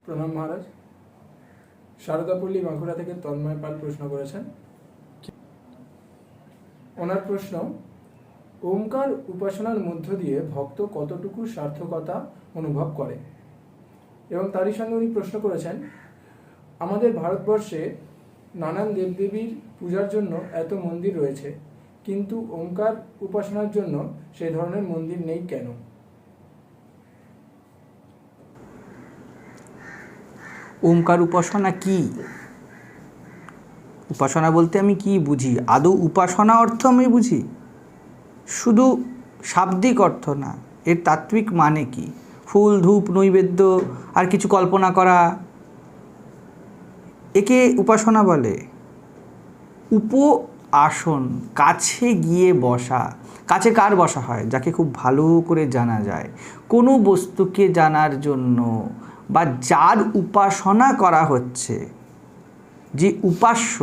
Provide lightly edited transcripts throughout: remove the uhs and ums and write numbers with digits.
প্রণাম মহারাজ। শারদাপল্লী বাঁকুড়া থেকে তন্ময় পাল প্রশ্ন করেছেন। ওনার প্রশ্ন, ওমকার উপাসনার মধ্য দিয়ে ভক্ত কতটুকু সার্থকতা অনুভব করে, এবং তারই সঙ্গে উনি প্রশ্ন করেছেন, আমাদের ভারতবর্ষে নানান দেবদেবীর পূজার জন্য এত মন্দির রয়েছে, কিন্তু ওমকার উপাসনার জন্য সেই ধরনের মন্দির নেই কেন? ওমকার উপাসনা কি? উপাসনা বলতে আমি কি বুঝি? আদৌ উপাসনা অর্থ আমি বুঝি, শুধু শাব্দিক অর্থ না, এর তাত্ত্বিক মানে কি? ফুল ধূপ নৈবেদ্য আর কিছু কল্পনা করা, একে উপাসনা বলে। আসন, কাছে গিয়ে বসা। কাছে কার বসা হয়? যাকে খুব ভালো করে জানা যায়। কোনো বস্তুকে জানার জন্য বা যার উপাসনা করা হচ্ছে, যে উপাস্য,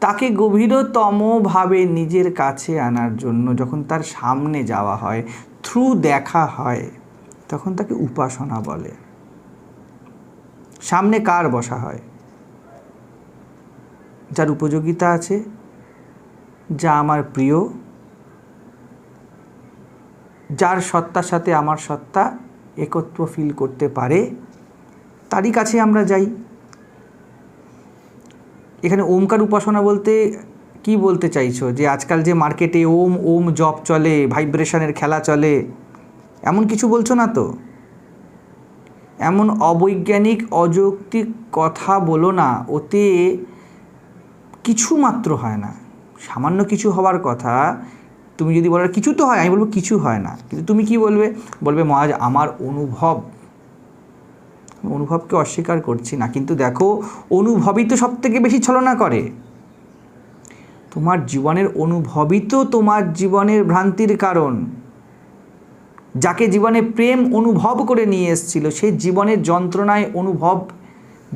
তাকে গভীরতমভাবে নিজের কাছে আনার জন্য যখন তার সামনে যাওয়া হয়, থ্রু দেখা হয়, তখন তাকে উপাসনা বলে। সামনে কার বসা হয়? যার উপযোগিতা আছে, যা আমার প্রিয়, যার সত্তার সাথে আমার সত্তা একত্র ফিল করতে পারে, তারই কাছে আমরা যাই। এখানে ওমকার উপাসনা বলতে কি বলতে চাইছো? যে আজকাল যে মার্কেটে ওম ওম জপ চলে, ভাইব্রেশনের খেলা চলে, এমন কিছু বলছো না তো? এমন অবৈজ্ঞানিক অযৌক্তিক কথা বলো না, ওতে কিছু মাত্র হয় না। সামান্য কিছু হওয়ার কথা। তুমি যদি বলো কিছু তো হয়, আমি বলবো কিছু হয় না। কিন্তু তুমি কি বলবে? বলবে মহারাজ আমার অনুভবকে অস্বীকার করছি না, কিন্তু দেখো অনুভবই তো সব থেকে বেশি ছলনা করে। তোমার জীবনের অনুভবই তো তোমার জীবনের ভ্রান্তির কারণ। যাকে জীবনে প্রেম অনুভব করে নিয়ে এসেছিল, সেই জীবনের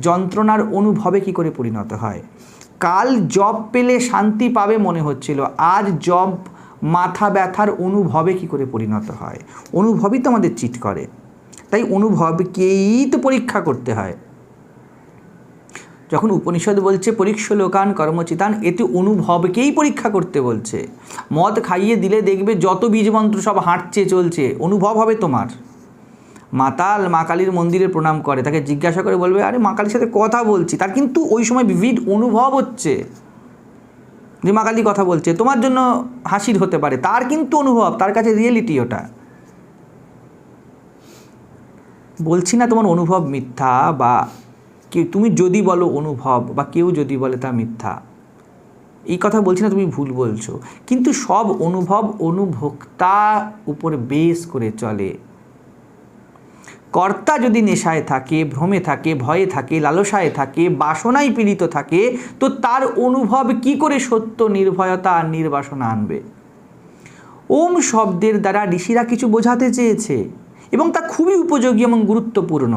যন্ত্রণার অনুভবে কি করে পরিণত হয়? কাল জব পেলে শান্তি পাবে মনে হচ্ছিল, আজ জব মাথা ব্যথার অনুভবে কি করে পরিণত হয়? অনুভবই তো আমাদের চিট করে। তাই অনুভবকেই তো পরীক্ষা করতে হয়। যখন উপনিষদ বলছে পরীক্ষ লোকান কর্মচিতান, এতে অনুভবকেই পরীক্ষা করতে বলছে। মদ খাইয়ে দিলে দেখবে যত বীজমন্ত্র সব হাঁটছে চলছে, অনুভব হবে তোমার। মাতাল মা কালীর মন্দিরে প্রণাম করে, তাকে জিজ্ঞাসা করে বলবে আরে মা কালীর সাথে কথা বলছি, তার কিন্তু ওই সময় বিবিধ অনুভব হচ্ছে যে মা কালী কথা বলছে। তোমার জন্য হাসির হতে পারে, তার কিন্তু অনুভব, তার কাছে রিয়েলিটি ওটা। বলছি না তোমার অনুভব মিথ্যা, বা তুমি যদি বলো অনুভব বা কেউ যদি বলে তা মিথ্যা, এই কথা বলছি না, তুমি ভুল বলছো। কিন্তু সব অনুভব অনুভোক্তা উপর বেস করে চলে। কর্তা যদি নেশায় থাকে, ভ্রমে থাকে, ভয়ে থাকে, লালসায় থাকে, বাসনায় পীড়িত থাকে, তো তার অনুভব কি করে সত্য, নির্ভয়তা আর নির্বাসনা আনবে? ওম শব্দের দ্বারা ঋষিরা কিছু বোঝাতে চেয়েছে, এবং তা খুবই উপযোগী এবং গুরুত্বপূর্ণ।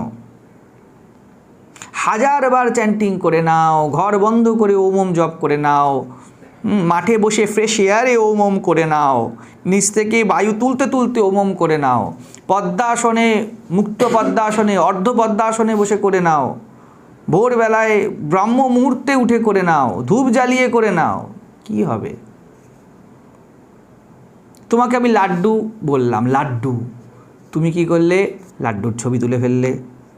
হাজারবার চ্যান্টিং করে নাও, ঘর বন্ধ করে ওম ওম জপ করে নাও, মাঠে বসে ফ্রেশ এয়ারে ওম ওম করে নাও, নিচ থেকে বায়ু তুলতে তুলতে ওম ওম করে নাও, পদ্মাসনে, মুক্ত পদ্মাসনে, অর্ধ পদ্মাসনে বসে করে নাও, ভোরবেলায় ব্রাহ্ম মুহূর্তে উঠে করে নাও, ধূপ জ্বালিয়ে করে নাও। কি হবে? তোমাকে আমি লাড্ডু বললাম, লাড্ডু, তুমি কি করলে? লাড্ডুর ছবি তুলে ফেললে,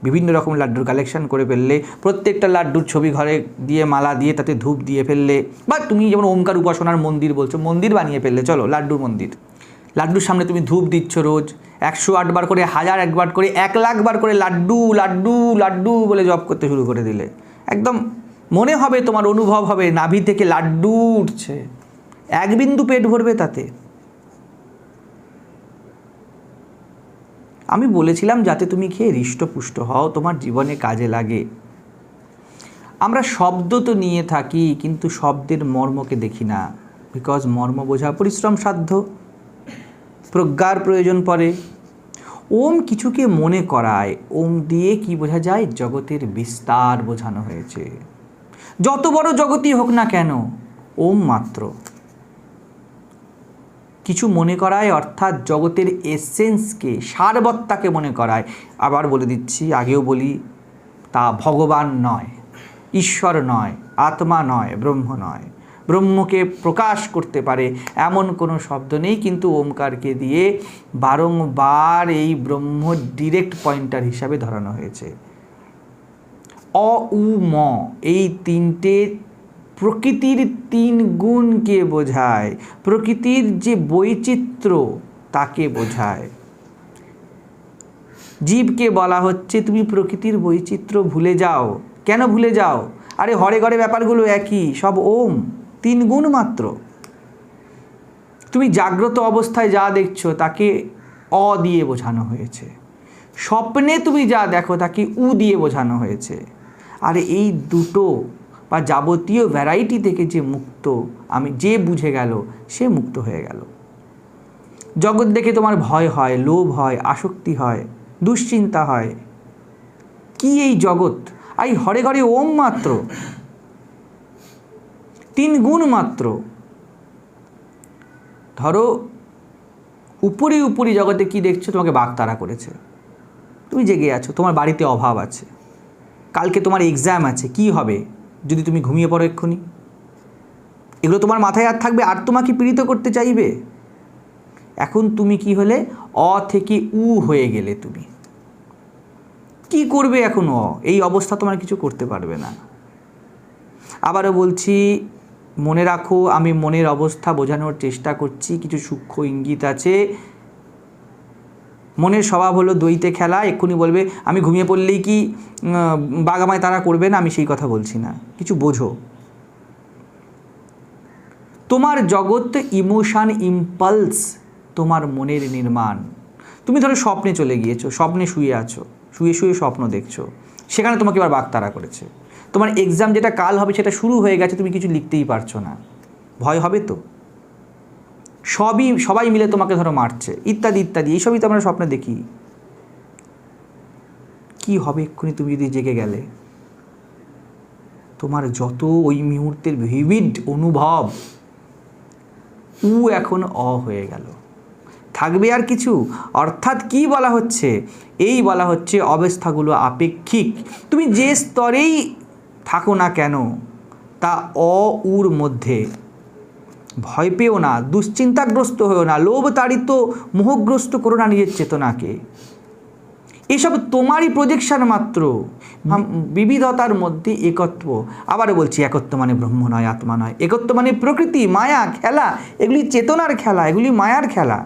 বিভিন্ন রকম লাড্ডুর কালেকশন করে ফেললে, প্রত্যেকটা লাড্ডুর ছবি ঘরে দিয়ে মালা দিয়ে তাতে ধূপ দিয়ে ফেললে। বা তুমি যেমন ওমকার উপাসনার মন্দির বলছো, মন্দির বানিয়ে ফেললে, চলো লাড্ডুর মন্দির। লাড্ডুর সামনে তুমি ধূপ দিচ্ছ রোজ 108 বার করে, 1001 বার করে, 1,00,000 বার করে লাড্ডু লাড্ডু লাড্ডু বলে জপ করতে শুরু করে দিলে। একদম মনে হবে, তোমার অনুভব হবে নাভি থেকে লাড্ডু উঠছে, এক বিন্দু পেট ভরবে তাতে। আমি বলেছিলাম যাতে তুমি খেয়ে হৃষ্টপুষ্ট হও, তোমার জীবনে কাজে লাগে। আমরা শব্দ তো নিয়ে থাকি, কিন্তু শব্দের মর্মকে দেখি না, বিকজ মর্ম বোঝা পরিশ্রম সাধ্য, প্রজ্ঞার প্রয়োজন পড়ে। ওম কিছুকে মনে করায়। ওম দিয়ে কি বোঝা যায়? জগতের বিস্তার বোঝানো হয়েছে। যত বড় জগতই হোক না কেন, ওম মাত্র কিছু মনে করায়, অর্থাৎ জগতের এসেন্সকে, সারবত্তাকে মনে করায়। আবার বলে দিচ্ছি, আগেও বলি, তা ভগবান নয়, ঈশ্বর নয়, আত্মা নয়, ব্রহ্ম নয়। ব্রহ্মকে প্রকাশ করতে পারে এমন কোনো শব্দ নেই, কিন্তু ওমকারকে দিয়ে বারংবার এই ব্রহ্ম ডিরেক্ট পয়েন্টার হিসাবে ধরানো হয়েছে। অ উ ম এই তিনটে প্রকৃতির তিন গুণকে বোঝায়, প্রকৃতির যে বৈচিত্র্য তাকে বোঝায়। জীবকে বলা হচ্ছে তুমি প্রকৃতির বৈচিত্র্য ভুলে যাও। কেন ভুলে যাও? আরে হরে ঘরে ব্যাপারগুলো একই, সব ওম, তিন গুণ মাত্র। তুমি জাগ্রত অবস্থায় যা দেখছো তাকে অ দিয়ে বোঝানো হয়েছে, স্বপ্নে তুমি যা দেখো তাকে উ দিয়ে বোঝানো হয়েছে। আর এই দুটো বা যাবতীয় ভ্যারাইটি থেকে যে মুক্ত, যে বুঝে গেল সে মুক্ত হয়ে গেল। জগৎ দেখে তোমার ভয় হয়, লোভ হয়, আসক্তি হয়, দুশ্চিন্তা হয়। কি এই জগৎ? এই হরে ঘরে ওম মাত্র, তিন গুণ মাত্র। ধরো উপরি উপরি জগতে কি দেখছো? তোমাকে বাগতারা করেছে, তুমি জেগে আছো, তোমার বাড়িতে অভাব আছে, কালকে তোমার এক্সাম আছে, কি হবে যদি তুমি ঘুমিয়ে পড়ো এক্ষুনি? এগুলো তোমার মাথায় আর থাকবে, আর তোমাকে পীড়িত করতে চাইবে। এখন তুমি কি হলে? অ থেকে উ হয়ে গেলে। তুমি কি করবে এখন? এই অবস্থা তোমার কিছু করতে পারবে না। আবারও বলছি, মনে রাখো, আমি মনের অবস্থা বোঝানোর চেষ্টা করছি, কিছু সূক্ষ্ম ইঙ্গিত আছে। মনের স্বভাব হলো দ্বৈতে খেলা। এক্ষুনি বলবে আমি ঘুমিয়ে পড়লেই কি বাঘ আমায় তারা করবে না, আমি সেই কথা বলছি না, কিছু বোঝো। তোমার জগৎ ইমোশন, ইম্পালস তোমার মনের নির্মাণ। তুমি ধরো স্বপ্নে চলে গিয়েছো, স্বপ্নে শুয়ে আছো, শুয়ে শুয়ে স্বপ্ন দেখছো, সেখানে তোমাকে এবার বাগতারা করেছে। তোমার এক্সাম যেটা কাল হবে সেটা শুরু হয়ে গেছে, তুমি কিছু লিখতেই পারছো না, ভয় হবে তো? সবাই মিলে তোমাকে ধরো মারছে, ইত্যাদি ইত্যাদি, এইসবই তো আমরা স্বপ্নে দেখি। কি হবে এক্ষুনি তুমি যদি জেগে গেলে? তোমার যত ওই মুহূর্তের ভিভিড অনুভব উ এখন অ হয়ে গেল, থাকবে আর কিছু? অর্থাৎ কি বলা হচ্ছে? এই বলা হচ্ছে অবস্থাগুলো আপেক্ষিক। তুমি যে স্তরেই থাকো না কেন, তা অ উর মধ্যে। ভয় পেও না, দুশ্চিন্তাগ্রস্ত হয়েও না, লোভ তাড়িত মোহগ্রস্ত করো না নিজের চেতনাকে। এসব তোমারই প্রজেকশন মাত্র। বিবিধতার মধ্যে একত্ব। আবারও বলছি, একত্ব মানে ব্রহ্ম নয়, আত্মা নয়। একত্ব মানে প্রকৃতি, মায়া, খেলা। এগুলি চেতনার খেলা, এগুলি মায়ার খেলা।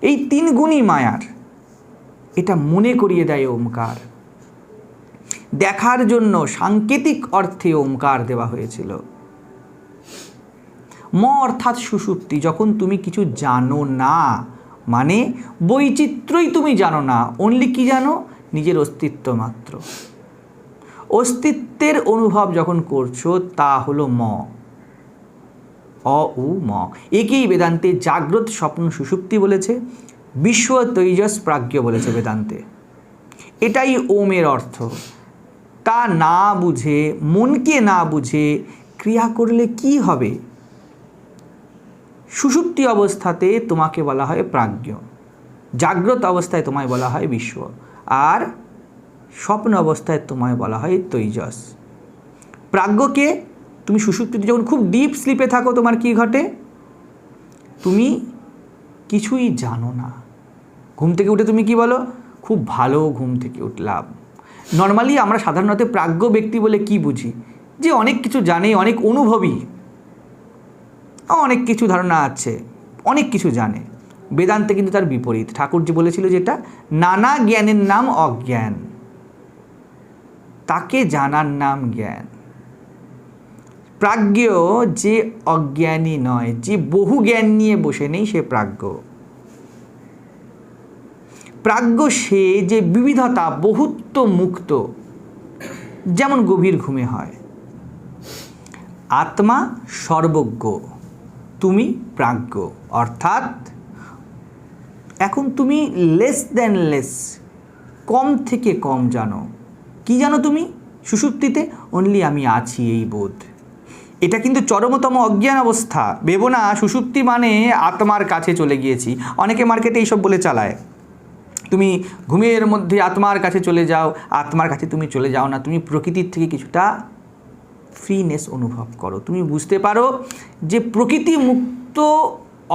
এই তিন গুণই মায়ার। এটা মনে করিয়ে দেয় ওমকার। দেখার জন্য সাংকেতিক অর্থে ওমকার দেওয়া হয়েছিল। ম অর্থাৎ সুষুপ্তি। যখন তুমি কিছু জানো না, মানে বৈচিত্র্যই তুমি জানো না, অনলি কি জানো? নিজের অস্তিত্ব মাত্র। অস্তিত্বের অনুভব যখন করছো তা হলো ম, অ উ ম। একেই বেদান্তে জাগ্রত, স্বপ্ন, সুষুপ্তি বলেছে, বিশ্ব, তৈজস, প্রাজ্ঞ বলেছে বেদান্তে। এটাই ওমের অর্থ। তা না বুঝে, মনকে না বুঝে ক্রিয়া করলে কি হবে? সুষুপ্তি অবস্থাতে তোমাকে বলা হয় প্রাজ্ঞ, জাগ্রত অবস্থায় তোমায় বলা হয় বিশ্ব, আর স্বপ্ন অবস্থায় তোমায় বলা হয় তৈজস। প্রাজ্ঞকে তুমি সুষুপ্তিতে যখন খুব ডিপ স্লিপে থাকো, তোমার কি ঘটে? তুমি কিছুই জানো না। ঘুম থেকে উঠে তুমি কি বলো? খুব ভালো ঘুম থেকে উঠলাম। নর্মালি আমরা সাধারণত প্রাজ্ঞ ব্যক্তি বলে কি বুঝি? যে অনেক কিছু জানে, অনেক অনুভবী, অনেক কিছু ধারণা আছে, অনেক কিছু জানে। বেদান্তে কিন্তু তার বিপরীত। ঠাকুরজি বলেছিল যেটা, নানা জ্ঞানের নাম অজ্ঞান, তাকে জানার নাম জ্ঞান। প্রাজ্ঞ যে অজ্ঞানী নয়, যে বহু জ্ঞান নিয়ে বসে নেই, সে প্রাজ্ঞ। প্রাজ্ঞ সে যে বিবিধতা, বহুত্ব মুক্ত, যেমন গভীর ঘুমে হয়। আত্মা সর্বজ্ঞ, তুমি প্রাজ্ঞ। অর্থাৎ এখন তুমি লেস দ্যান লেস, কম থেকে কম জানো। কি জানো তুমি সুষুপ্তিতে? অনলি আমি আছি, এই বোধ। এটা কিন্তু চরমতম অজ্ঞান অবস্থা। ভেবো না সুষুপ্তি মানে আত্মার কাছে চলে গিয়েছি। অনেকে মার্কেটে এইসব বলে চালায়, তুমি ঘুমের মধ্যে আত্মার কাছে চলে যাও, আত্মার কাছে তুমি চলে যাও না, তুমি প্রকৃতির থেকে কিছুটা ফ্রিনেস অনুভব করো। তুমি বুঝতে পারো যে প্রকৃতি মুক্ত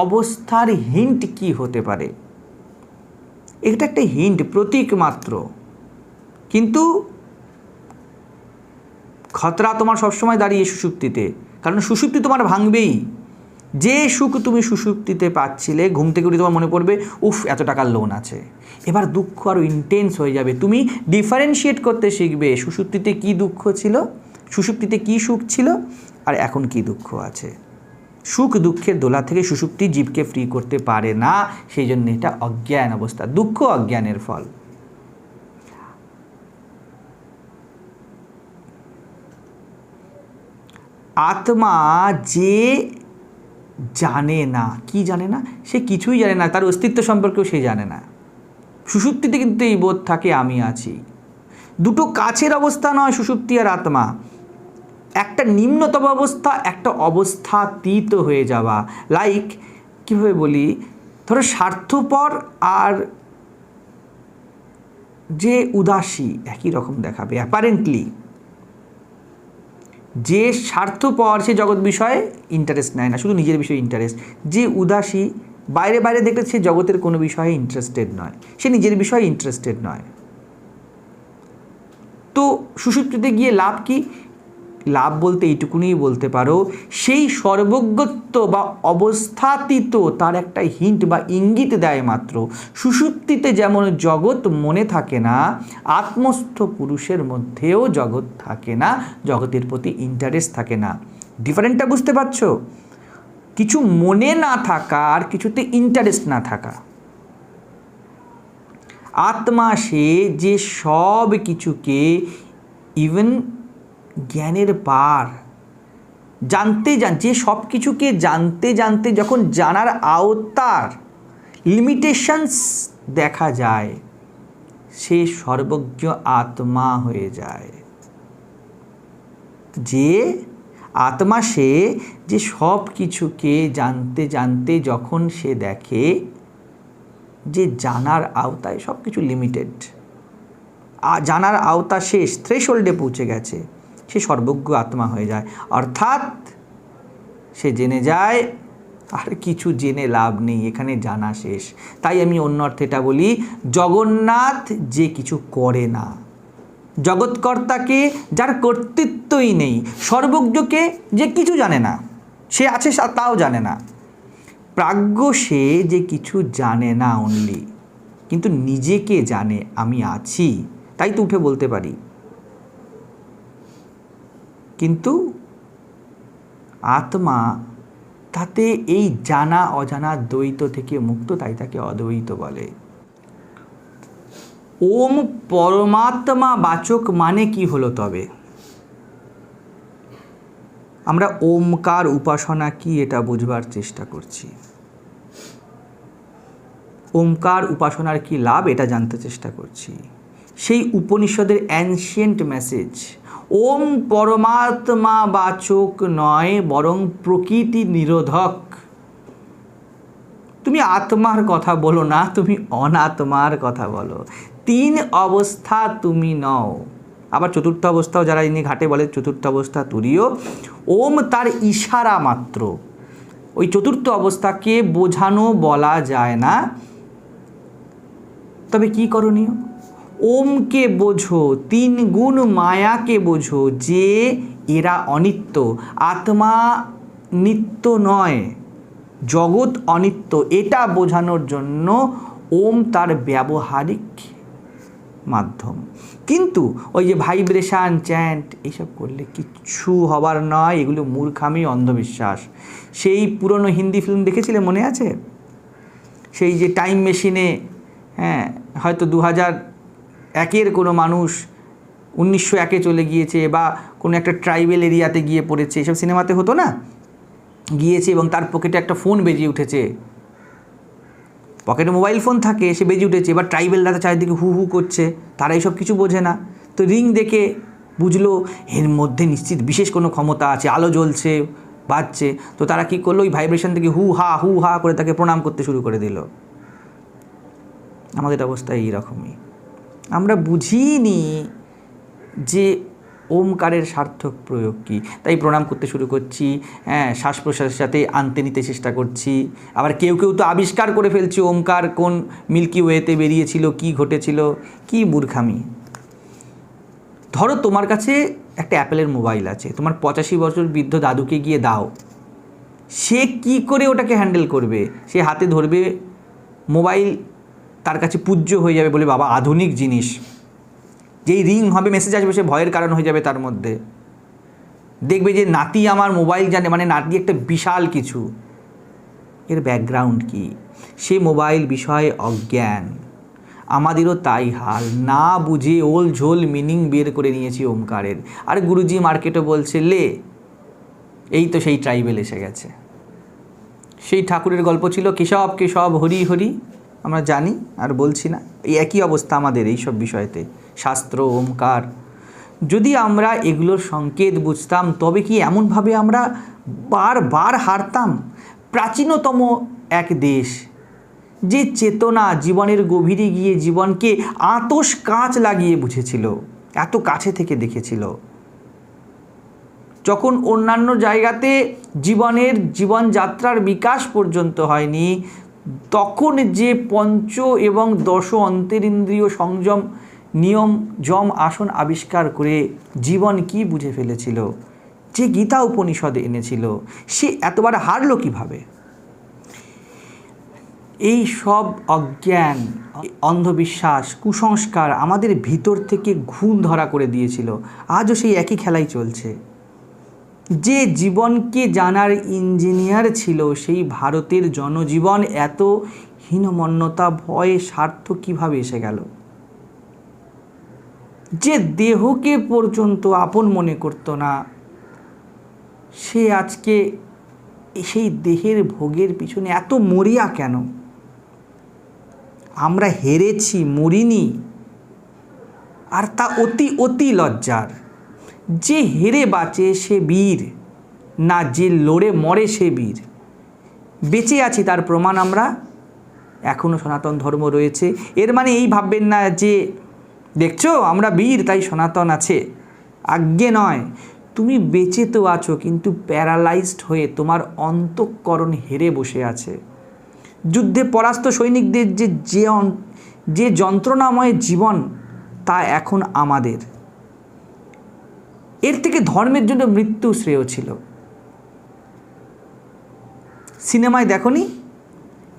অবস্থার হিন্ট কি হতে পারে। এটা একটা হিন্ট, প্রতীক মাত্র, কিন্তু খতরা তোমার সবসময় দাঁড়িয়ে সুষুপ্তিতে, কারণ সুষুপ্তি তোমার ভাঙবেই। যে সুখ তুমি সুষুপ্তিতে পাচ্ছিলে, ঘুম থেকে উঠে তোমার মনে পড়বে উফ এত টাকার লোন আছে, এবার দুঃখ আরও ইন্টেন্স হয়ে যাবে। তুমি ডিফারেন্সিয়েট করতে শিখবে সুষুপ্তিতে কী দুঃখ ছিল, সুষুপ্তিতে কী সুখ ছিল, আর এখন কী দুঃখ আছে। সুখ দুঃখের দোলা থেকে সুষুপ্তি জীবকে ফ্রি করতে পারে না, সেই জন্য এটা অজ্ঞান অবস্থা। দুঃখ অজ্ঞানের ফল। আত্মা যে জানে না, কি জানে না, সে কিছুই জানে না, তার অস্তিত্ব সম্পর্কেও সে জানে না। সুষুপ্তিতে কিন্তু এই বোধ থাকে আমি আছি। দুটো কাছের অবস্থা নয় সুষুপ্তি আর আত্মা, একটা নিম্নতম অবস্থা, একটা অবস্থাতীত হয়ে যাওয়া। লাইক কীভাবে বলি, ধরো স্বার্থপর আর যে উদাসী একই রকম দেখাবে অ্যাপারেন্টলি। যে স্বার্থপর সে জগৎ বিষয়ে ইন্টারেস্ট নেয় না, শুধু নিজের বিষয়ে ইন্টারেস্ট। যে উদাসী বাইরে বাইরে দেখলে সে জগতের কোনো বিষয়ে ইন্টারেস্টেড নয়, সে নিজের বিষয়ে ইন্টারেস্টেড নয়। তো সুষুপ্তিতে গিয়ে লাভ কি? লাভ বলতে এইটুকুনি বলতে পারো, সেই সর্বজ্ঞত্ব বা অবস্থাতীত তার একটা হিন্ট বা ইঙ্গিত দেয় মাত্র। সুষুপ্তিতে যেমন জগৎ মনে থাকে না, আত্মস্থ পুরুষের মধ্যেও জগৎ থাকে না, জগতের প্রতি ইন্টারেস্ট থাকে না। ডিফারেন্টটা বুঝতে পারছো? কিছু মনে না থাকা আর কিছুতে ইন্টারেস্ট না থাকা। আত্মা সে যে সব কিছুকে, ইভেন জ্ঞানের পার জানতে যে সব কিছুকে জানতে জানতে যখন জানার আওতার লিমিটেশনস দেখা যায়, সে সর্বজ্ঞ আত্মা হয়ে যায়। যে আত্মা সে যে সব কিছুকে জানতে জানতে যখন সে দেখে যে জানার আওতায় সব কিছু লিমিটেড, জানার আওতা শেষ, থ্রেশহোল্ডে পৌঁছে গেছে, সে সর্বজ্ঞ আত্মা হয়ে যায়। অর্থাৎ সে জেনে যায় আর কিছু জেনে লাভ নেই, এখানে জানা শেষ। তাই আমি অন্য অর্থে এটা বলি, জগন্নাথ যে কিছু করে না, জগৎকর্তাকে যার কর্তৃত্বই নেই, সর্বজ্ঞকে যে কিছু জানে না, সে আছে তাও জানে না, প্রাজ্ঞ সে যে কিছু জানে না অনলি, কিন্তু নিজেকে জানে আমি আছি, তাই তো উঠে বলতে পারি। কিন্তু আত্মা তাতে এই জানা অজানা দ্বৈত থেকে মুক্ত, তাই তাকে অদ্বৈত বলে। ওম পরমাত্মা বাচক মানে কি হলো তবে? আমরা ওমকার উপাসনা কি এটা বুঝবার চেষ্টা করছি। ওমকার উপাসনার কি লাভ এটা জানতে চেষ্টা করছি। সেই উপনিষদের অ্যানশিয়েন্ট মেসেজ, ওম পরমাত্মা বাচক নয় বরং প্রকৃতি নিরোধক। তুমি আত্মার কথা বলো না, তুমি অনাত্মার কথা বলো। তিন অবস্থা তুমি নও। আবার চতুর্থ অবস্থাও যারা ইনি ঘাটে বলে চতুর্থ অবস্থা তুরীয়। ওম তার ইশারা মাত্র, ওই চতুর্থ অবস্থাকে বোঝানো বলা যায় না। তবে কি করণীয়? ওমকে বোঝো, তিন গুণ মায়াকে বোঝো যে এরা অনিত্য, আত্মা নিত্য নয়, জগৎ অনিত্য, এটা বোঝানোর জন্য ওম তার ব্যবহারিক মাধ্যম। কিন্তু ওই যে ভাইব্রেশন চ্যান্ট এইসব করলে কিচ্ছু হবার নয়, এগুলো মূর্খামি, অন্ধবিশ্বাস। সেই পুরনো হিন্দি ফিল্ম দেখেছিলে মনে আছে? সেই যে টাইম মেশিনে, হ্যাঁ, হয়তো 2001-এর কোনো মানুষ 1901-এ চলে গিয়েছে, বা কোনো একটা ট্রাইবেল এরিয়াতে গিয়ে পড়েছে, এসব সিনেমাতে হতো না, গিয়েছে এবং তার পকেটে একটা ফোন বেজে উঠেছে, পকেটে মোবাইল ফোন থাকে, সে বেজে উঠেছে, এবার ট্রাইবেলরা চারিদিকে হু হু করছে, তারা এইসব কিছু বোঝে না। তো রিং দেখে বুঝলো এর মধ্যে নিশ্চিত বিশেষ কোনো ক্ষমতা আছে, আলো জ্বলছে, বাজছে। তো তারা কী করলো, ওই ভাইব্রেশন থেকে হু হা করে তাকে প্রণাম করতে শুরু করে দিল। আমাদের অবস্থা এইরকমই। আমরা বুঝিনি যে ওমকারের সার্থক প্রয়োগ কী, তাই প্রণাম করতে শুরু করছি, হ্যাঁ, শ্বাস প্রশ্বাসের সাথে আনতে নিতে চেষ্টা করছি। আবার কেউ কেউ তো আবিষ্কার করে ফেলছে ওমকার কোন মিল্কি ওয়েতে বেরিয়েছিল, কি ঘটেছিল, কি মূর্খামি। ধরো তোমার কাছে একটা অ্যাপেলের মোবাইল আছে, তোমার 85 বছর বৃদ্ধ দাদুকে গিয়ে দাও, সে কি করে ওটাকে হ্যান্ডেল করবে? সে হাতে ধরবে মোবাইল, তার কাছে পূজ্য হয়ে যাবে, বলে বাবা আধুনিক জিনিস। যেই রিং হবে, মেসেজ আসবে, সে ভয়ের কারণ হয়ে যাবে তার মধ্যে। দেখবে যে নাতি আমার মোবাইল জানে, মানে নাতি একটা বিশাল কিছু। এর ব্যাকগ্রাউন্ড কি? সে মোবাইল বিষয়ে অজ্ঞান। আমাদেরও তাই হাল, না বুঝে ওল ঝোল মিনিং বের করে নিয়েছি ওমকারের। আর গুরুজি মার্কেটে বলছে লে, এই তো সেই ট্রাইবেল এসে গেছে। সেই ঠাকুরের গল্প ছিল কেশব কেশব হরি হরি, আমরা জানি আর বলছি না। এই একই অবস্থা আমাদের এই সব বিষয়তে, শাস্ত্র, ওমকার। যদি আমরা এগুলোর সংকেত বুঝতাম, তবে কি এমনভাবে আমরা বারবার হারতাম? প্রাচীনতম এক দেশ, যে চেতনা জীবনের গভীরে গিয়ে জীবনকে আতশ কাঁচ লাগিয়ে বুঝেছিল, এত কাছে থেকে দেখেছিল, যখন অন্যান্য জায়গাতে জীবনযাত্রার বিকাশ পর্যন্ত হয়নি, তখন যে পঞ্চ এবং দশ অন্তরিন্দ্রিয় সংযম নিয়ম যম আসন আবিষ্কার করে জীবন কি বুঝে ফেলেছিল, যে গীতা উপনিষদে এনেছিল, সে এতবার হারলো কিভাবে? এই সব অজ্ঞান, অন্ধবিশ্বাস, কুসংস্কার আমাদের ভিতর থেকে ঘুণ ধরা করে দিয়েছিল। আজও সেই একই খেলাই চলছে। যে জীবনকে জানার ইঞ্জিনিয়ার ছিল, সেই ভারতের জনজীবন এত হীনমন্যতা, ভয়ে, স্বার্থ কিভাবে এসে গেল? যে দেহকে পর্যন্ত আপন মনে করতো না, সে আজকে সেই দেহের ভোগের পিছনে এত মরিয়া কেন? আমরা হেরেছি, মরিনি। আর তা অতি অতি লজ্জার। যে হেরে বাঁচে সে বীর, না যে লড়ে মরে সে বীর। বেঁচে আছি তার প্রমাণ আমরা, এখনও সনাতন ধর্ম রয়েছে। এর মানে এই ভাববেন না যে দেখছো আমরা বীর তাই সনাতন আছে, আজ্ঞে নয়। তুমি বেঁচে তো আছো, কিন্তু প্যারালাইজড হয়ে তোমার অন্তঃকরণ হেরে বসে আছে। যুদ্ধে পরাস্ত সৈনিকদের যে যন্ত্রণাময় জীবন, তা এখন আমাদের। এর থেকে ধর্মের জন্য মৃত্যু শ্রেয় ছিল। সিনেমায় দেখনি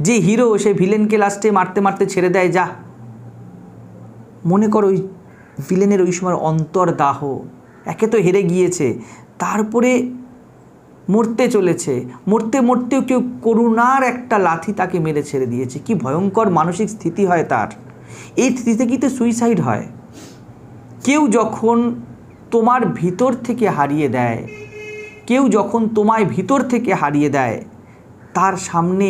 যে হিরো সে ভিলেনকে লাস্টে মারতে মারতে ছেড়ে দেয়, যা। মনে করো ওই ভিলেনের ওই সময় অন্তর্দাহ, একে তো হেরে গিয়েছে, তারপরে মরতে চলেছে, মরতে মরতেও কেউ করুণার একটা লাথি তাকে মেরে ছেড়ে দিয়েছে। কি ভয়ঙ্কর মানসিক স্থিতি হয় তার। এই স্থিতিতে কি তো সুইসাইড হয়। কেউ যখন তোমার ভিতর থেকে হারিয়ে দেয়, কেউ যখন তোমায় ভিতর থেকে হারিয়ে দেয়, তার সামনে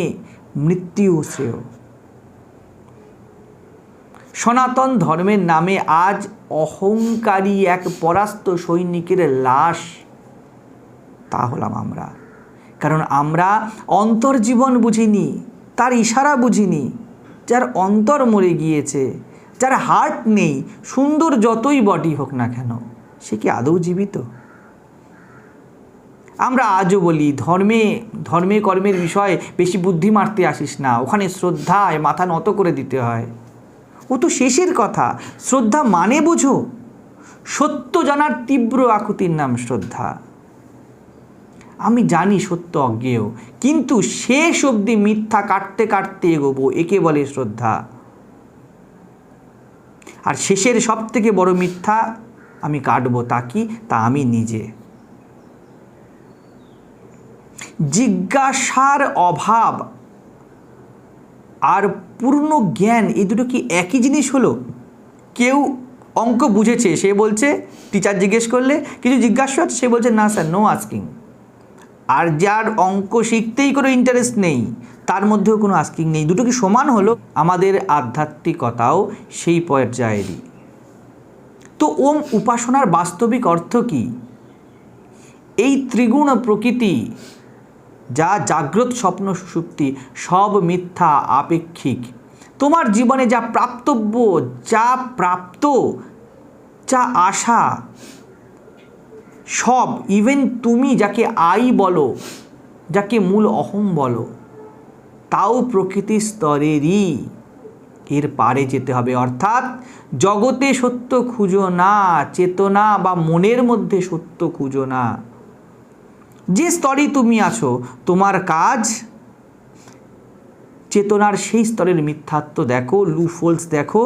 মৃত্যু শ্রেয়। সনাতন ধর্মের নামে আজ অহংকারী এক পরাস্ত সৈনিকের লাশ তা হলাম আমরা। কারণ আমরা অন্তর্জীবন বুঝিনি, তার ইশারা বুঝিনি। যার অন্তর মরে গিয়েছে, যার হার্ট নেই, সুন্দর যতই বডি হোক না কেন, সে কি আদৌ জীবিত? আমরা আজও বলি ধর্মে কর্মের বিষয়ে বেশি বুদ্ধি মারতে আসিস না, ওখানে শ্রদ্ধায় মাথা নত করে দিতে হয়। ও তো শেষের কথা। শ্রদ্ধা মানে বোঝো, সত্য জানার তীব্র আকুতির নাম শ্রদ্ধা। আমি জানি সত্য অজ্ঞেয়, কিন্তু শেষ অবধি মিথ্যা কাটতে কাটতে এগোবো, একে বলে শ্রদ্ধা। আর শেষের সব থেকে বড় মিথ্যা আমি কাটবো, তা কি? তা আমি নিজে। জিজ্ঞাসার অভাব আর পূর্ণ জ্ঞান, এই দুটো কি একই জিনিস হলো? কেউ অঙ্ক বুঝেছে, সে বলছে, টিচার জিজ্ঞেস করলে কিছু জিজ্ঞাসা আছে, সে বলছে না স্যার, নো আস্কিং। আর যার অঙ্ক শিখতেই কোনো ইন্টারেস্ট নেই, তার মধ্যেও কোনো আস্কিং নেই। দুটো কি সমান হলো? আমাদের আধ্যাত্মিকতাও সেই পর্যায়েরই। তো ওম উপাসনার বাস্তবিক অর্থ কি? এই ত্রিগুণ প্রকৃতি, যা জাগ্রত, স্বপ্ন, সুষুপ্তি, সব মিথ্যা, আপেক্ষিক। তোমার জীবনে যা প্রাপ্তব্য, যা প্রাপ্ত, যা আশা, সব, ইভেন তুমি যাকে আই বলো, যাকে মূল অহম বলো, তাও প্রকৃতির স্তরেরই। এর পারে যেতে হবে, অর্থাৎ জগতে সত্য খুঁজো না, চেতনা বা মনের মধ্যে সত্য খুঁজো না। যে স্তরে তুমি আছো, তোমার কাজ চেতনার সেই স্তরের মিথ্যাত্ব দেখো, লুফোলস দেখো,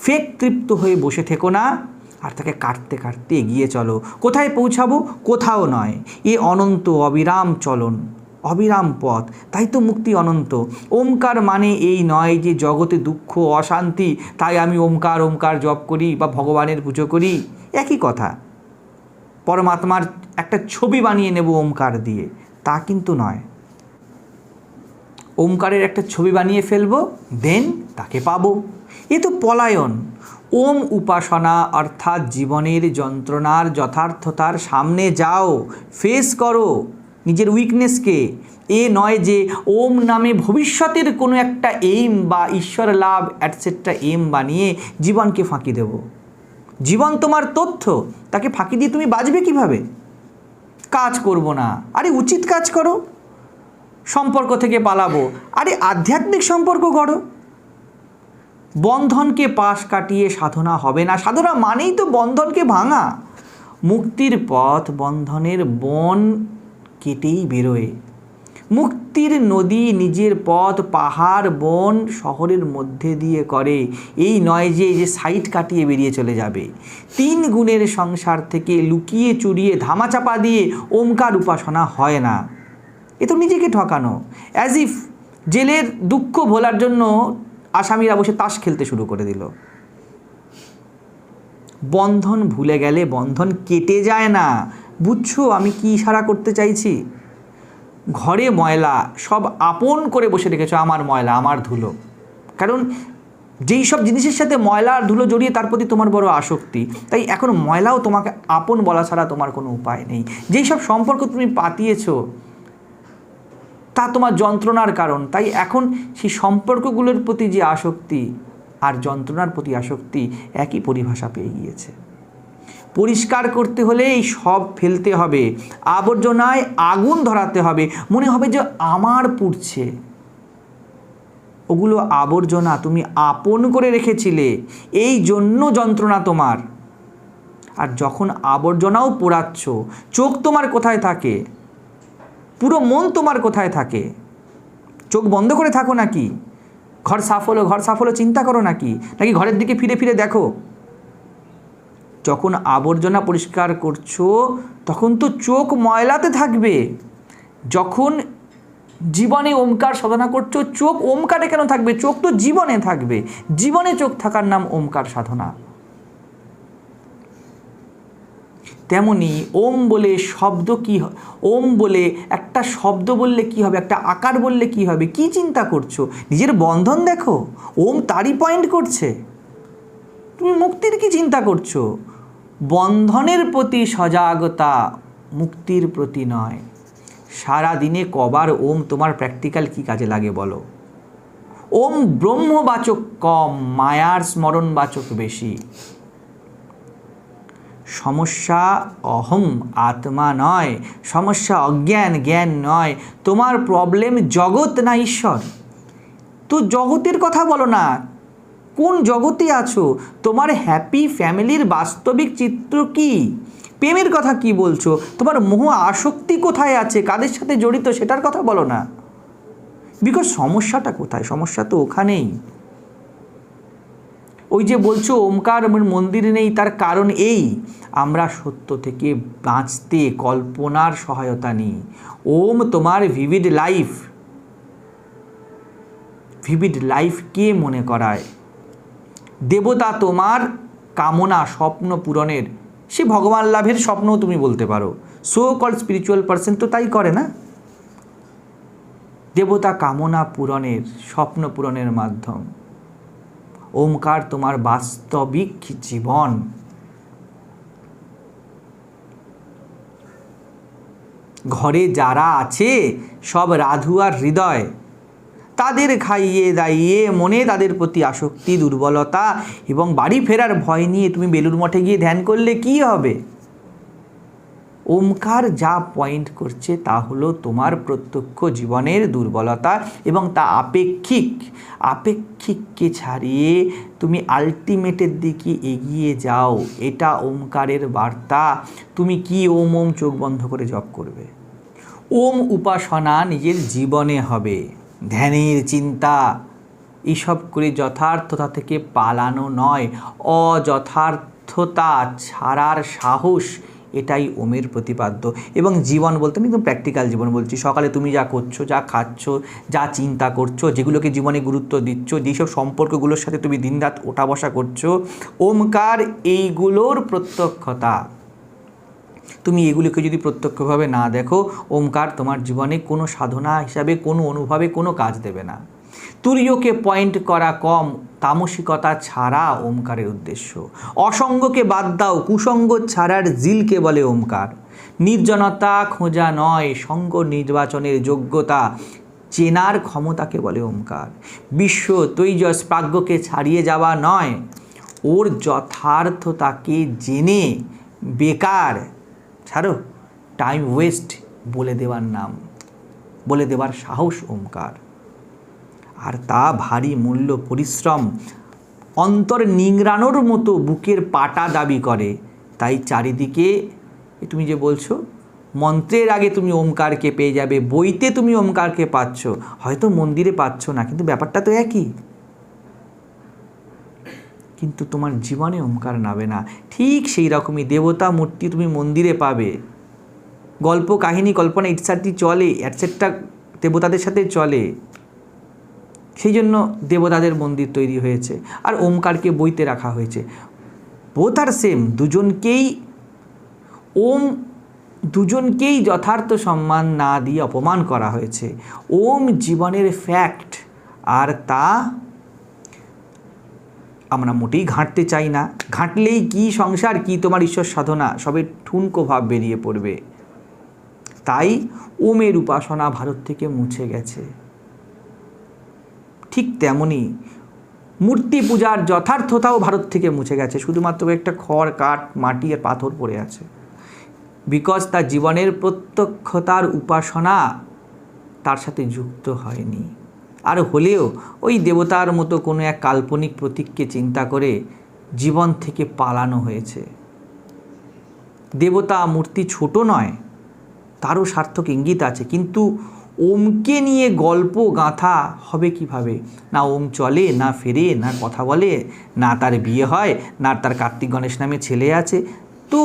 ফেক তৃপ্ত হয়ে বসে থেকো না, আর তাকে কাটতে কাটতে এগিয়ে চলো। কোথায় পৌঁছাবো? কোথাও নয়, এ অনন্ত অবিরাম চলন, অবিরাম পথ। তাই তো মুক্তি অনন্ত। ওমকার মানে এই নয় যে জগতে দুঃখ অশান্তি, তাই আমি ওমকার ওমকার জপ করি বা ভগবানের পুজো করি, একই কথা। পরমাত্মার একটা ছবি বানিয়ে নেব ওমকার দিয়ে, তা কিন্তু নয়। ওমকারের একটা ছবি বানিয়ে ফেলবো, দেন তাকে পাবো, এ তো পলায়ন। ওম উপাসনা অর্থাৎ জীবনের যন্ত্রণার যথার্থতার সামনে যাও, ফেস করো নিজের উইকনেসকে। এ নয় যে ওম নামে ভবিষ্যতের কোনো একটা এইম বা ঈশ্বর লাভ অ্যাটসেট্রা এইম বানিয়ে জীবনকে ফাঁকি দেব। জীবন তোমার তথ্য, তাকে ফাঁকি দিয়ে তুমি বাঁচবে কিভাবে? কাজ করব না, আরে উচিত কাজ করো। সম্পর্ক থেকে পালাবো, আরে আধ্যাত্মিক সম্পর্ক গড়ো। বন্ধনকে পাশ কাটিয়ে সাধনা হবে না, সাধনা মানেই তো বন্ধনকে ভাঙা। মুক্তির পথ বন্ধনের বন কেটেই বেরোয়। মুক্তির নদী নিজের পথ পাহাড় বন শহরের মধ্যে দিয়ে করে। এই নয় যে সাইট কাটিয়ে বেরিয়ে চলে যাবে। 3 গুণের সংসার থেকে লুকিয়ে চুরিয়ে ধামাচাপা দিয়ে ওমকার উপাসনা হয় না। এ তো নিজেকে ঠকানো। অ্যাজ ইফ জেলের দুঃখ ভোলার জন্য আসামিরা বসে তাস খেলতে শুরু করে দিল। বন্ধন ভুলে গেলে বন্ধন কেটে যায় না। বুঝছো আমি কি ইশারা করতে চাইছি? ঘরে ময়লা সব আপন করে বসে রেখেছো, আমার ময়লা, আমার ধুলো। কারণ যেই সব জিনিসের সাথে ময়লা আর ধুলো জড়িয়ে তার প্রতি তোমার বড় আসক্তি, তাই এখন ময়লাও তোমাকে আপন বলা ছাড়া তোমার কোনো উপায় নেই। যেই সব সম্পর্ক তুমি পাতিয়েছো তা তোমার যন্ত্রণার কারণ, তাই এখন সেই সম্পর্কগুলোর প্রতি যে আসক্তি আর যন্ত্রণার প্রতি আসক্তি একই পরিভাষা পেয়ে গিয়েছে। পরিষ্কার করতে হলে এই সব ফেলতে হবে, আবর্জনায় আগুন ধরাতে হবে। মনে হবে যে আমার পুড়ছে, ওগুলো আবর্জনা তুমি আপন করে রেখেছিলে, এই জন্য যন্ত্রণা তোমার। আর যখন আবর্জনাও পোড়াচ্ছ, চোখ তোমার কোথায় থাকে? পুরো মন তোমার কোথায় থাকে? চোখ বন্ধ করে থাকো নাকি? ঘর সাফ হলো চিন্তা করো নাকি? নাকি ঘরের দিকে ফিরে ফিরে দেখো? যখন আবর্জনা পরিষ্কার করছো তখন তো চোখ ময়লাতে থাকবে। যখন জীবনে ওমকার সাধনা করছো, চোখ ওমকারে কেন থাকবে? চোখ তো জীবনে থাকবে। জীবনে চোখ থাকার নাম ওমকার সাধনা। তেমনি ওম বলে শব্দ কি, ওম বলে একটা শব্দ বললে কি হবে, একটা আকার বললে কি হবে? কি চিন্তা করছো? নিজের বন্ধন দেখো, ওম তারই পয়েন্ট করছে। তুমি মুক্তির কি চিন্তা করছো? বন্ধনের প্রতি সজাগতা, মুক্তির প্রতি নয়। সারা দিনে কবার ওম তোমার প্র্যাকটিক্যাল কি কাজে লাগে বলো? ওম ব্রহ্মবাচক কম, মায়ার স্মরণবাচক বেশি। সমস্যা অহম আত্মা নয়, সমস্যা অজ্ঞান জ্ঞান নয়। তোমার প্রবলেম জগৎ না ঈশ্বর। তো জগতের কথা বলো না, কোন জগতে আছো? তোমার হ্যাপি ফ্যামিলির বাস্তবিক চিত্র কি? প্রেমের কথা কি বলছো? তোমার মোহ আসক্তি কোথায় আছে, কাদের সাথে জড়িত সেটার কথা বলো না। বিকজ সমস্যাটা কোথায়? সমস্যা তো ওখানেই। ওই যে বলছো ওমকার মন্দির নেই, তার কারণ এই, আমরা সত্য থেকে বাঁচতে কল্পনার সহায়তা নিই। ওম তোমার ভিভিড লাইফ, ভিভিড লাইফকে মনে করায়। দেবতা তোমার কামনা স্বপ্ন পূরণের, সে ভগবান লাভের স্বপ্নও তুমি বলতে পারো। সো কল্ড স্পিরিচুয়াল পার্সন তো তাই করে না? দেবতা কামনা পূরণের, স্বপ্ন পূরণের মাধ্যম। ওমকার তোমার বাস্তবিক জীবন। ঘরে যারা আছে সব রাধু আর হৃদয়, তাদের খাইয়ে দাইয়ে মনে তাদের প্রতি আসক্তি, দুর্বলতা এবং বাড়ি ফেরার ভয় নিয়ে তুমি বেলুড় মঠে গিয়ে ধ্যান করলে কি হবে? ওমকার যা পয়েন্ট করছে তা হলো তোমার প্রত্যক্ষ জীবনের দুর্বলতা এবং তা আপেক্ষিককে ছাড়িয়ে তুমি আলটিমেটের দিকে এগিয়ে যাও। এটা ওমকারের বার্তা। তুমি কি ওম ওম চোখ বন্ধ করে জপ করবে? ওম উপাসনা নিজের জীবনে হবে, ধ্যানের চিন্তা এইসব করে যথার্থতা থেকে পালানো নয়, অযথার্থতা ছাড়ার সাহস, এটাই ওমের প্রতিপাদ্য। এবং জীবন বলতে আমি একদম প্র্যাকটিক্যাল জীবন বলছি। সকালে তুমি যা করছো, যা খাচ্ছ, যা চিন্তা করছো, যেগুলোকে জীবনে গুরুত্ব দিচ্ছ, যেসব সম্পর্কগুলোর সাথে তুমি দিনরাত ওঠা বসা করছো, ওমকার এইগুলোর প্রত্যক্ষতা। তুমি এগুলিকে যদি প্রত্যক্ষভাবে না দেখো, ওমকার তোমার জীবনে কোনো সাধনা হিসাবে, কোনো অনুভবে কোনো কাজ দেবে না। তুরীয়কে পয়েন্ট করা কম, তামসিকতা ছাড়া ওমকারের উদ্দেশ্য। অসঙ্গকে বাদ দাও, কুসঙ্গ ছাড়ার জিলকে বলে ওমকার। নির্জনতা খোঁজা নয়, সঙ্গ নির্বাচনের যোগ্যতা চেনার ক্ষমতাকে বলে ওমকার। বিশ্ব তৈজস প্রাজ্ঞকে ছাড়িয়ে যাওয়া নয়, ওর যথার্থতাকে জেনে বেকার ছাড়ো টাইম ওয়েস্ট বলে দেওয়ার নাম, বলে দেওয়ার সাহস ওমকার। আর তা ভারী মূল্য পরিশ্রম, অন্তর নিংড়ানোর মতো বুকের পাটা দাবি করে। তাই চারিদিকে তুমি যে বলছো মন্ত্রের আগে তুমি ওমকারকে পেয়ে যাবে, বইতে তুমি ওমকারকে পাচ্ছ, হয়তো মন্দিরে পাচ্ছ না, কিন্তু ব্যাপারটা তো একই। কিন্তু তোমার জীবনে ওমকার নাবে না। ঠিক সেই রকমই দেবতা মূর্তি তুমি মন্দিরে পাবে, গল্প কাহিনী কল্পনা ইত্যাদি চলে, অ্যাটসেট্রা দেবতাদের সাথে চলে, সেই জন্য দেবতাদের মন্দির তৈরি হয়েছে, আর ওমকারকে বইতে রাখা হয়েছে। বোথ আর সেম, দুজনকেই যথার্থ সম্মান না দিয়ে অপমান করা হয়েছে। ওম জীবনের ফ্যাক্ট, আর তা আমরা মোটেই ঘাঁটতে চাই না। ঘাঁটলেই কি সংসার, কি তোমার ঈশ্বর সাধনা, সবে ঠুনকো ভাব বেরিয়ে পড়বে। তাই ওমের উপাসনা ভারত থেকে মুছে গেছে। ঠিক তেমনি মূর্তি পূজার যথার্থতাও ভারত থেকে মুছে গেছে, শুধুমাত্র একটা খড়, কাঠ, মাটি আর পাথর পড়ে আছে। বিকজ তার জীবনের প্রত্যক্ষতার উপাসনা তার সাথে যুক্ত হয়নি। আর হলেও ওই দেবতার মতো কোনো এক কাল্পনিক প্রতীককে চিন্তা করে জীবন থেকে পালানো হয়েছে। দেবতা মূর্তি ছোট নয়, তারও সার্থক ইঙ্গিত আছে, কিন্তু ওমকে নিয়ে গল্প গাঁথা হবে কিভাবে? না ওম চলে, না ফেরে, না কথা বলে, না তার বিয়ে হয়, না তার কার্তিক গণেশ নামে ছেলে আছে, তো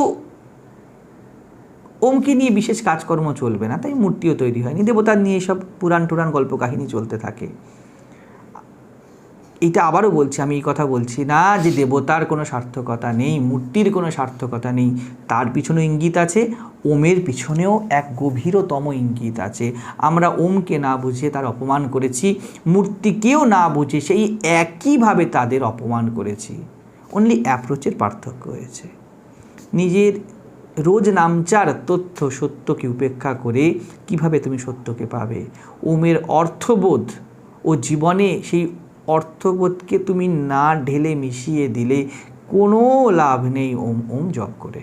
ওমকে নিয়ে বিশেষ কাজকর্ম চলবে না, তাই মূর্তিও তৈরি হয়নি। দেবতার নিয়ে সব পুরাণ টুরাণ গল্প কাহিনী চলতে থাকে। এটা আবারও বলছি, আমি এই কথা বলছি না যে দেবতার কোনো সার্থকতা নেই, মূর্তির কোনো সার্থকতা নেই, তার পিছনেও ইঙ্গিত আছে, ওমের পিছনেও এক গভীরতম ইঙ্গিত আছে। আমরা ওমকে না বুঝে তার অপমান করেছি, মূর্তিকেও না বুঝে সেই একইভাবে তাদের অপমান করেছি। অনলি অ্যাপ্রোচের পার্থক্য হয়েছে। নিজের রোজ নামচার তথ্য সত্যকে উপেক্ষা করে কিভাবে তুমি সত্যকে পাবে? ওমের অর্থবোধ ও জীবনে সেই অর্থবোধকে তুমি না ঢেলে মিশিয়ে দিলে কোনো লাভ নেই ওম ওম জপ করে।